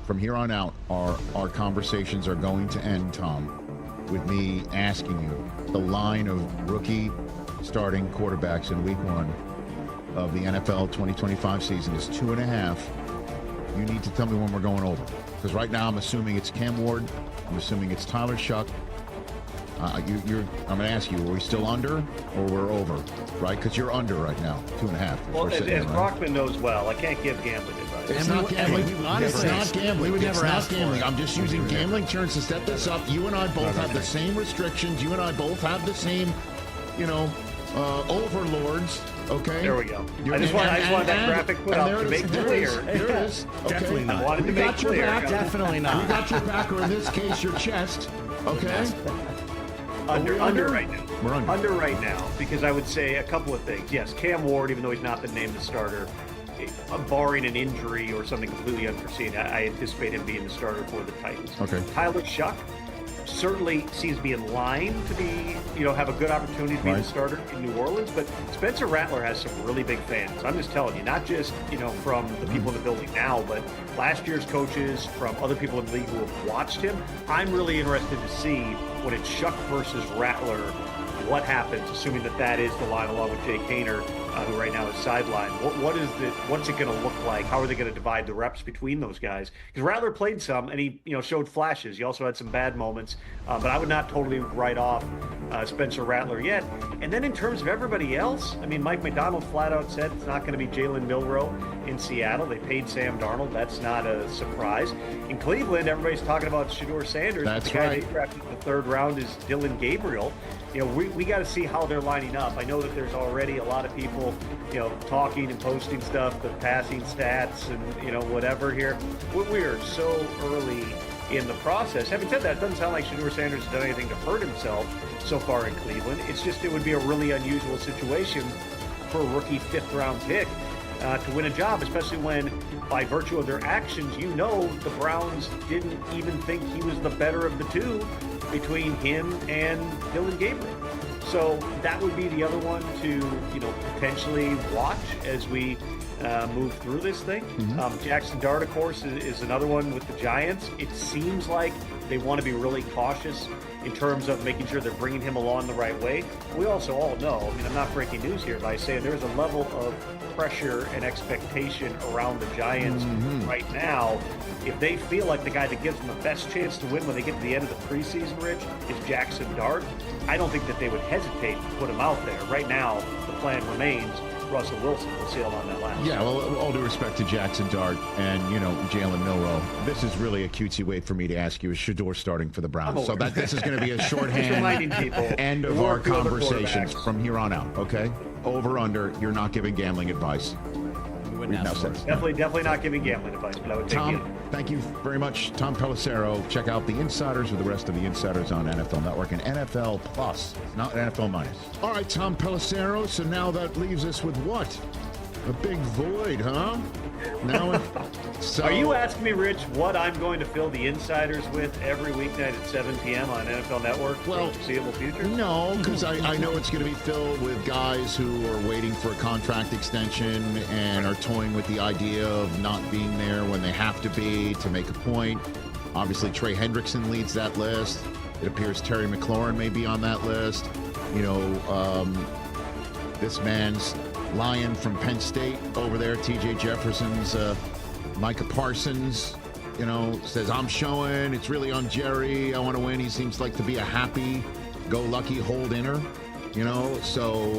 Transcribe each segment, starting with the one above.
from here on out, our conversations are going to end, Tom, with me asking you the line of rookie starting quarterbacks in week 1 of the NFL 2025 season is 2.5. You need to tell me when we're going over. Because right now I'm assuming it's Cam Ward. I'm assuming it's Tyler Shuck. I'm going to ask you, are we still under or we're over? Right? Because you're under right now, 2.5. Well, as Brockman knows well, I can't give gambling advice. It's not gambling. It's not gambling. It's not gambling. I'm just using gambling terms to set this up. You and I both have the same restrictions. You and I both have the same, overlords. Okay. There we go. I just want that graphic put up to make clear. There it is. Okay. Definitely not. I wanted to make clear. Definitely not. We got your back, or in this case, your chest. Okay. Under right now. We're under right now, because I would say a couple of things. Yes, Cam Ward, even though he's not been named the starter, barring an injury or something completely unforeseen, I anticipate him being the starter for the Titans. Okay. Tyler Shuck certainly seems to be in line to be, have a good opportunity to be the starter in New Orleans, but Spencer Rattler has some really big fans. I'm just telling you, not just, from the people in the building now, but last year's coaches, from other people in the league who have watched him. I'm really interested to see when it's Shuck versus Rattler, what happens, assuming that is the line along with Jay Kaner, who right now is sidelined. What's it going to look like? How are they going to divide the reps between those guys? Because Rattler played some, and he showed flashes. He also had some bad moments, but I would not totally write off Spencer Rattler yet. And then in terms of everybody else, Mike McDonald flat out said it's not going to be Jalen Milroe in Seattle. They paid Sam Darnold. That's not a surprise. In Cleveland, everybody's talking about Shedeur Sanders. That's the guy right. they drafted in the 3rd round is Dylan Gabriel. We got to see how they're lining up. I know that there's already a lot of people, talking and posting stuff, the passing stats and, whatever here. We are so early in the process. Having said that, it doesn't sound like Shedeur Sanders has done anything to hurt himself so far in Cleveland. It's just, it would be a really unusual situation for a rookie 5th-round pick to win a job, especially when, by virtue of their actions, the Browns didn't even think he was the better of the two between him and Dylan Gabriel. So that would be the other one to, potentially watch as we move through this thing. Mm-hmm. Jackson Dart, of course, is another one with the Giants. It seems like they want to be really cautious in terms of making sure they're bringing him along the right way. We also all know, I'm not breaking news here by saying there's a level of pressure and expectation around the Giants right now. If they feel like the guy that gives them the best chance to win when they get to the end of the preseason, Rich, is Jackson Dart, I don't think that they would hesitate to put him out there. Right now, the plan remains Russell Wilson. We'll see how long that lasts. Yeah, well, all due respect to Jackson Dart and, Jalen Milroe, this is really a cutesy way for me to ask you, is Shedeur starting for the Browns? So that this is going to be a shorthand end of our conversations from here on out, okay? Over, under, you're not giving gambling advice. Definitely not giving gambling advice, but I would take it. Tom, thank you very much. Tom Pelissero. Check out The Insiders with the rest of the Insiders on NFL Network and NFL Plus, not NFL Minus. All right, Tom Pelissero. So now that leaves us with what? A big void, huh? Now, so are you asking me, Rich, what I'm going to fill the Insiders with every weeknight at 7 p.m. on NFL Network for the foreseeable future? No, because I know it's going to be filled with guys who are waiting for a contract extension and are toying with the idea of not being there when they have to be to make a point. Obviously, Trey Hendrickson leads that list. It appears Terry McLaurin may be on that list. This man's Lion from Penn State over there, TJ Jefferson's Micah Parsons, says, I'm showing. It's really on Jerry. I want to win. He seems like to be a happy-go-lucky hold-inner, So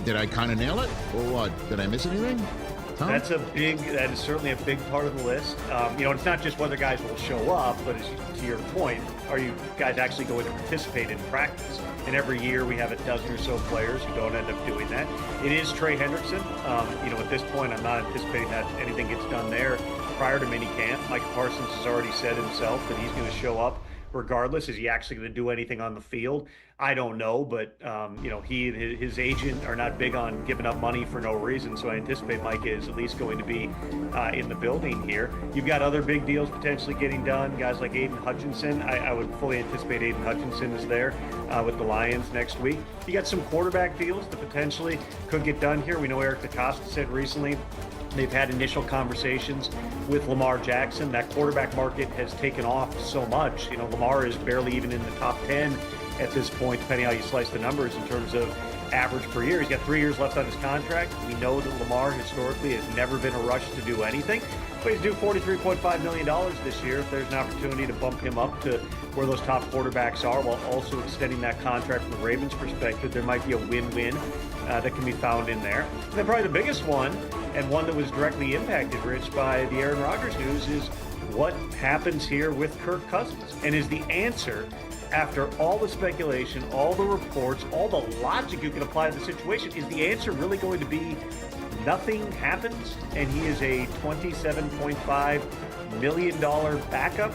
did I kind of nail it? Or what? Did I miss anything? Tom? That is certainly a big part of the list. It's not just whether guys will show up, but to your point, are you guys actually going to participate in practice? And every year we have a dozen or so players who don't end up doing that. It is Trey Hendrickson. At this point, I'm not anticipating that anything gets done there prior to minicamp. Mike Parsons has already said himself that he's going to show up regardless. Is he actually going to do anything on the field? I don't know, but he and his agent are not big on giving up money for no reason, so I anticipate Mike is at least going to be in the building here. You've got other big deals potentially getting done, guys like Aiden Hutchinson. I would fully anticipate Aiden Hutchinson is there with the Lions next week. You got some quarterback deals that potentially could get done here. We know Eric DeCosta said recently They've had initial conversations with Lamar Jackson. That quarterback market has taken off so much. You know, Lamar is barely even in the top 10 at this point, depending how you slice the numbers in terms of average per year. He's got 3 years left on his contract. We know that Lamar historically has never been a rush to do anything, but he's due $43.5 million this year. If there's an opportunity to bump him up to where those top quarterbacks are while also extending that contract from the Ravens' perspective, there might be a win-win that can be found in there. And then probably the biggest one, and one that was directly impacted, Rich, by the Aaron Rodgers news, is what happens here with Kirk Cousins. And is the answer, after all the speculation, all the reports, all the logic you can apply to the situation, is the answer really going to be nothing happens and he is a $27.5 million backup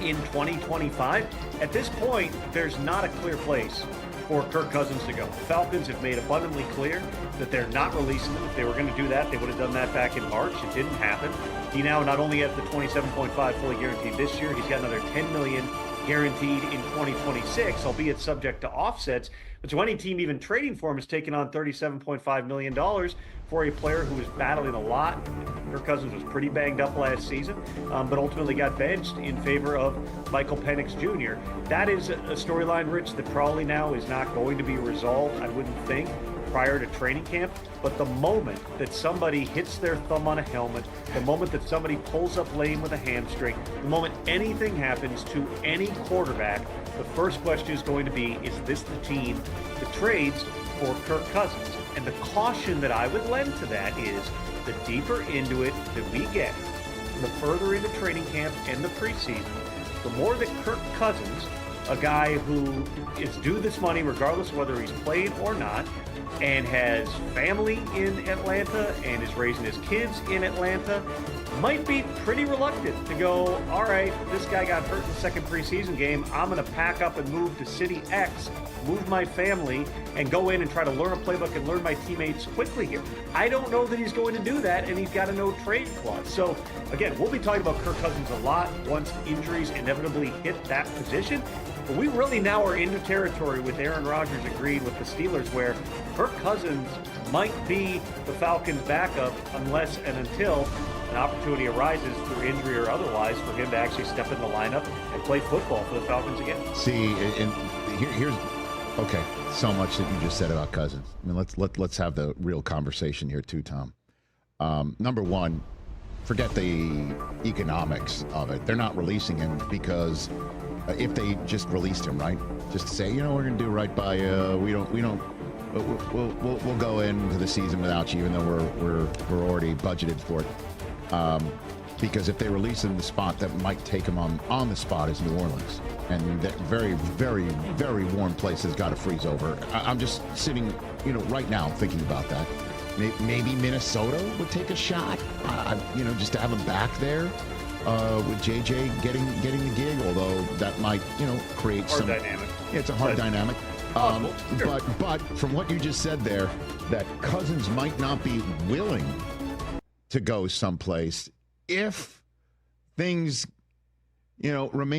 in 2025? At this point, there's not a clear place for Kirk Cousins to go. The Falcons have made abundantly clear that they're not releasing him. If they were going to do that, they would have done that back in March. It didn't happen. He now not only has the 27.5 fully guaranteed this year, he's got another $10 million guaranteed in 2026, albeit subject to offsets. But so any team even trading for him is taking on $37.5 million for a player who was battling a lot. Kirk Cousins was pretty banged up last season, but ultimately got benched in favor of Michael Penix Jr. That is a storyline, Rich, that probably now is not going to be resolved, I wouldn't think, prior to training camp. But the moment that somebody hits their thumb on a helmet, the moment that somebody pulls up lame with a hamstring, the moment anything happens to any quarterback, the first question is going to be, is this the team that trades for Kirk Cousins? And the caution that I would lend to that is the deeper into it that we get, the further into training camp and the preseason, the more that Kirk Cousins, a guy who is due this money regardless of whether he's played or not, and has family in Atlanta and is raising his kids in Atlanta, might be pretty reluctant to go, all right, this guy got hurt in the second preseason game. I'm going to pack up and move to City X, move my family, and go in and try to learn a playbook and learn my teammates quickly here. I don't know that he's going to do that, and he's got a no-trade clause. So, again, we'll be talking about Kirk Cousins a lot once injuries inevitably hit that position. But we really now are into territory with Aaron Rodgers agreeing with the Steelers where Kirk Cousins might be the Falcons' backup unless and until an opportunity arises through injury or otherwise for him to actually step in the lineup and play football for the Falcons again. See, and here's okay. So much that you just said about Cousins. I mean, let's have the real conversation here too, Tom. Number one, forget the economics of it. They're not releasing him because if they just released him, right? Just to say, you know, we're going to do right by we'll go into the season without you, even though we're already budgeted for it. Because if they release him in the spot, that might take him on the spot is New Orleans, and that very, very, very warm place has got to freeze over. I'm just sitting, you know, right now thinking about that. Maybe Minnesota would take a shot, you know, just to have him back there with JJ getting the gig. Although that might, you know, create hard some dynamic. Yeah, it's a hard dynamic. Sure. But from what you just said there, that Cousins might not be willing to go someplace if things, you know, remain